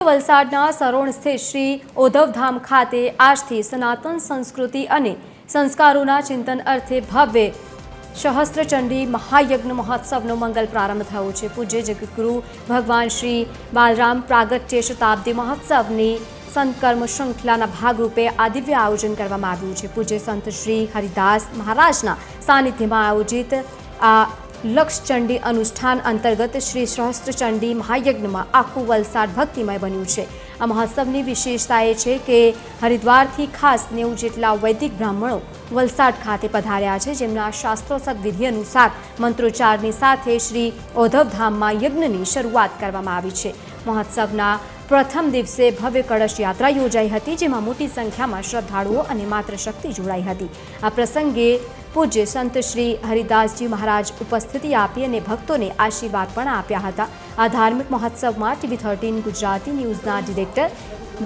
વલસાડના સરોણ સ્થિત શ્રી ઓધવધામ ખાતે આજથી સનાતન સંસ્કૃતિ અને સંસ્કારોના ચિંતન અર્થે ભવ્ય સહસ્ત્રચંડી મહાયજ્ઞ મહોત્સવનો મંગલ પ્રારંભ થયો છે। પૂજ્ય જગતગુરુ ભગવાન શ્રી બાલરામ પ્રાગટ્ય શતાબ્દી મહોત્સવની સંતકર્મ શ્રૃંખલાના ભાગરૂપે આ દિવ્ય આયોજન કરવામાં આવ્યું છે। પૂજ્ય સંત શ્રી હરિદાસ મહારાજના સાનિધ્યમાં આયોજિત આ લક્ષચંડી અનુષ્ઠાન અંતર્ગત શ્રી સહસ્ત્રચંડી મહાયજ્ઞમાં આખું વલસાડ ભક્તિમય બન્યું છે। આ મહોત્સવની વિશેષતા એ છે કે હરિદ્વારથી ખાસ 90 જેટલા વૈદિક બ્રાહ્મણો વલસાડ ખાતે પધાર્યા છે, જેમના શાસ્ત્રોક્ત વિધિ અનુસાર મંત્રોચ્ચારની સાથે શ્રી ઓધવધામમાં યજ્ઞની શરૂઆત કરવામાં આવી છે। મહોત્સવના પ્રથમ દિવસે ભવ્ય કળશ યાત્રા યોજાઈ હતી, જેમાં મોટી સંખ્યામાં શ્રદ્ધાળુઓ અને માતૃશક્તિ જોડાઈ હતી। આ પ્રસંગે પૂજ્ય સંત શ્રી હરિદાસજી મહારાજ ઉપસ્થિતિ આપી અને ભક્તોને આશીર્વાદ પણ આપ્યા હતા। આ ધાર્મિક મહોત્સવમાં TV13 ગુજરાતી ન્યૂઝના ડિરેક્ટર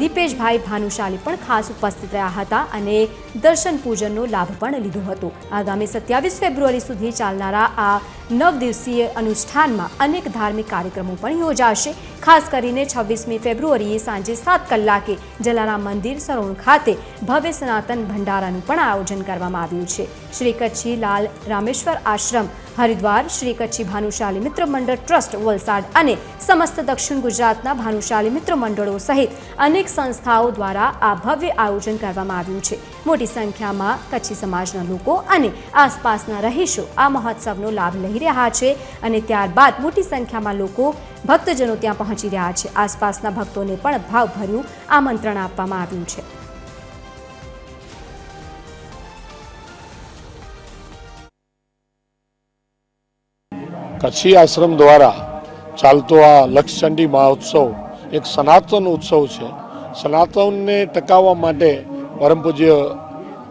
દીપેશભાઈ ભાનુશાલી પણ ખાસ ઉપસ્થિત રહ્યા હતા અને દર્શન પૂજનનો લાભ પણ લીધો હતો। આગામી 27 ફેબ્રુઆરી સુધી ચાલનારા આ 9 દિવસીય અનુષ્ઠાનમાં અનેક ધાર્મિક કાર્યક્રમો પણ યોજાશે। ખાસ કરીને 26મી ફેબ્રુઆરીએ સાંજે 7 કલાકે જલારામ મંદિર સરોણ ખાતે ભવ્ય સનાતન ભંડારાનું પણ આયોજન કરવામાં આવ્યું છે। શ્રી કચ્છી લાલ રામેશ્વર આશ્રમ હરિદ્વાર, શ્રી કચ્છી ભાનુશાલી મિત્ર મંડળ ટ્રસ્ટ વલસાડ અને સમસ્ત દક્ષિણ ગુજરાતના ભાનુશાલી મિત્ર મંડળો સહિત અનેક સંસ્થાઓ દ્વારા આ ભવ્ય આયોજન કરવામાં આવ્યું છે। મોટી સંખ્યામાં કચ્છી સમાજના લોકો અને આસપાસના રહીશો આ મહોત્સવનો લાભ લઈ રહ્યા છે અને ત્યારબાદ મોટી સંખ્યામાં લોકો ભક્તજનો ત્યાં પહોંચી રહ્યા છે। આસપાસના ભક્તોને પણ ભાવભર્યું આમંત્રણ આપવામાં આવ્યું છે। કચ્છી આશ્રમ દ્વારા ચાલતો આ લક્ષચંડી મહોત્સવ એક સનાતન ઉત્સવ છે। સનાતનને ટકાવવા માટે પરમ પૂજ્ય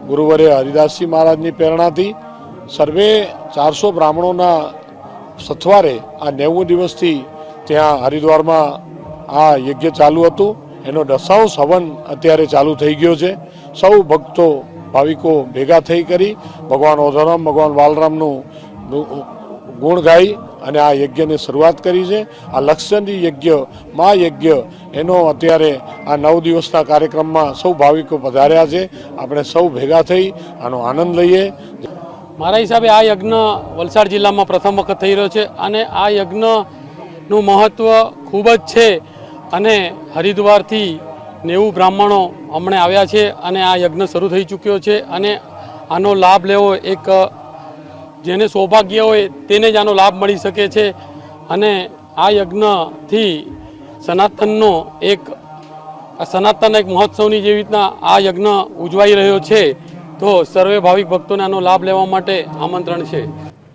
ગુરુવર્ય હરિદાસજી મહારાજની પ્રેરણાથી સર્વે 400 બ્રાહ્મણોના સથવારે આ 90 દિવસથી ત્યાં હરિદ્વારમાં આ યજ્ઞ ચાલુ હતું। એનો 10th હવન અત્યારે ચાલુ થઈ ગયો છે। સૌ ભક્તો ભાવિકો ભેગા થઈ કરી ભગવાન ઓધવરામ ભગવાન બાલરામનું ગુણ ગાઈ અને આ યજ્ઞની શરૂઆત કરી છે। આ લક્ષચંડી યજ્ઞ મહાયજ્ઞ એનો અત્યારે આ 9 દિવસના કાર્યક્રમમાં સૌ ભાવિકો પધાર્યા છે। આપણે સૌ ભેગા થઈ આનો આનંદ લઈએ। મારા હિસાબે આ યજ્ઞ વલસાડ જિલ્લામાં પ્રથમ વખત થઈ રહ્યો છે અને આ યજ્ઞનું મહત્ત્વ ખૂબ જ છે અને હરિદ્વારથી 90 બ્રાહ્મણો હમણાં આવ્યા છે અને આ યજ્ઞ શરૂ થઈ ચૂક્યો છે અને આનો લાભ લેવો એક જેને સૌભાગ્ય હોય તેને જ આનો લાભ મળી શકે છે અને આ યજ્ઞથી સનાતન એક મહોત્સવની જેવી રીતના આ યજ્ઞ ઉજવાઈ રહ્યો છે, તો સર્વે ભાવિક ભક્તોને આનો લાભ લેવા માટે આમંત્રણ છે।